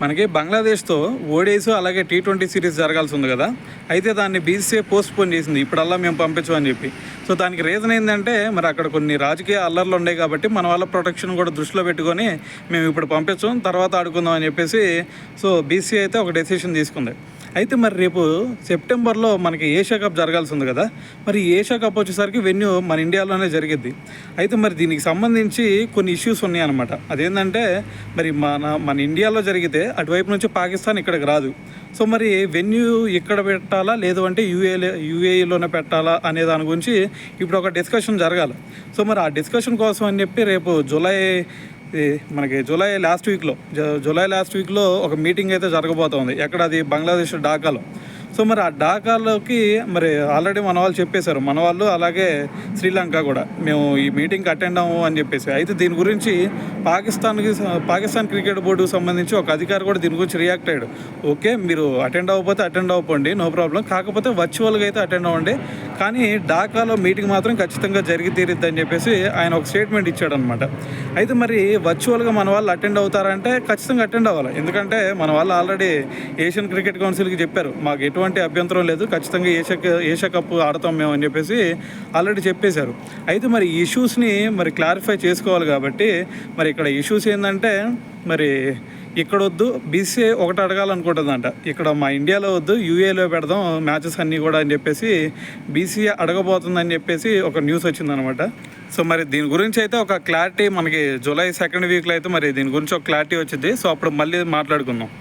మనకి బంగ్లాదేశ్తో ఓడీస్ అలాగే T20 series జరగాల్సి ఉంది కదా. అయితే దాన్ని బీసీసీఐ పోస్ట్పోన్ చేసింది, ఇప్పుడల్లా మేము పంపించమని చెప్పి. సో దానికి రీజన్ ఏంటంటే మరి అక్కడ కొన్ని రాజకీయ అల్లర్లు ఉన్నాయి కాబట్టి మన వాళ్ళ ప్రొటెక్షన్ కూడా దృష్టిలో పెట్టుకొని మేము ఇప్పుడు పంపించాం, తర్వాత ఆడుకుందాం అని చెప్పేసి సో బీసీసీఐ అయితే ఒక డెసిషన్ తీసుకుంది. అయితే మరి రేపు సెప్టెంబర్లో మనకి ఏషియా కప్ జరగాల్సి ఉంది కదా. మరి ఏషియా కప్ వచ్చేసరికి వెన్యూ మన ఇండియాలోనే జరిగిద్ది. అయితే మరి దీనికి సంబంధించి కొన్ని ఇష్యూస్ ఉన్నాయన్నమాట. అదేంటంటే మరి మన ఇండియాలో జరిగితే అటువైపు నుంచి పాకిస్తాన్ ఇక్కడికి రాదు. సో మరి వెన్యూ ఇక్కడ పెట్టాలా లేదు అంటే యూఏఈలోనే పెట్టాలా అనే దాని గురించి ఇప్పుడు ఒక డిస్కషన్ జరగాలి. సో మరి ఆ డిస్కషన్ కోసం అని చెప్పి రేపు మనకి జూలై లాస్ట్ వీక్లో ఒక మీటింగ్ అయితే జరగబోతోంది. ఎక్కడ అది బంగ్లాదేశ్ ఢాకాలో. సో మరి ఆ ఢాకాలోకి మరి ఆల్రెడీ మన వాళ్ళు చెప్పేశారు, మన వాళ్ళు అలాగే శ్రీలంక కూడా, మేము ఈ మీటింగ్కి అటెండ్ అవ్వము అని చెప్పేసి. అయితే దీని గురించి పాకిస్తాన్ క్రికెట్ బోర్డుకు సంబంధించి ఒక అధికారి కూడా దీని గురించి రియాక్ట్ అయ్యాడు. ఓకే, మీరు అటెండ్ అవ్వకపోండి, నో ప్రాబ్లం, కాకపోతే వర్చువల్గా అయితే అటెండ్ అవ్వండి, కానీ ఢాకాలో మీటింగ్ మాత్రం ఖచ్చితంగా జరిగి తీరిద్ది అని చెప్పేసి ఆయన ఒక స్టేట్మెంట్ ఇచ్చాడనమాట. అయితే మరి వర్చువల్గా మన వాళ్ళు అటెండ్ అవుతారంటే ఖచ్చితంగా అటెండ్ అవ్వాలి. ఎందుకంటే మన వాళ్ళు ఆల్రెడీ ఏషియన్ క్రికెట్ కౌన్సిల్కి చెప్పారు, మాకు ఎటువంటి అభ్యంతరం లేదు, ఖచ్చితంగా ఏషియా కప్ ఆడతాం మేము అని చెప్పేసి ఆల్రెడీ చెప్పేశారు. అయితే మరి ఈ ఇష్యూస్ని మరి క్లారిఫై చేసుకోవాలి కాబట్టి మరి ఇక్కడ ఇష్యూస్ ఏంటంటే మరి ఇక్కడ వద్దు, బీసీసీఐ ఒకటి అడగాలనుకుంటుందంట, ఇక్కడ మా ఇండియాలో వద్దు యూఏలో పెడదాం మ్యాచెస్ అన్నీ కూడా అని చెప్పేసి బీసీసీఐ అడగబోతుందని చెప్పేసి ఒక న్యూస్ వచ్చిందనమాట. సో మరి దీని గురించి అయితే ఒక క్లారిటీ మనకి జూలై 2nd వీక్లో అయితే మరి దీని గురించి ఒక క్లారిటీ వచ్చింది. సో అప్పుడు మళ్ళీ మాట్లాడుకుందాం.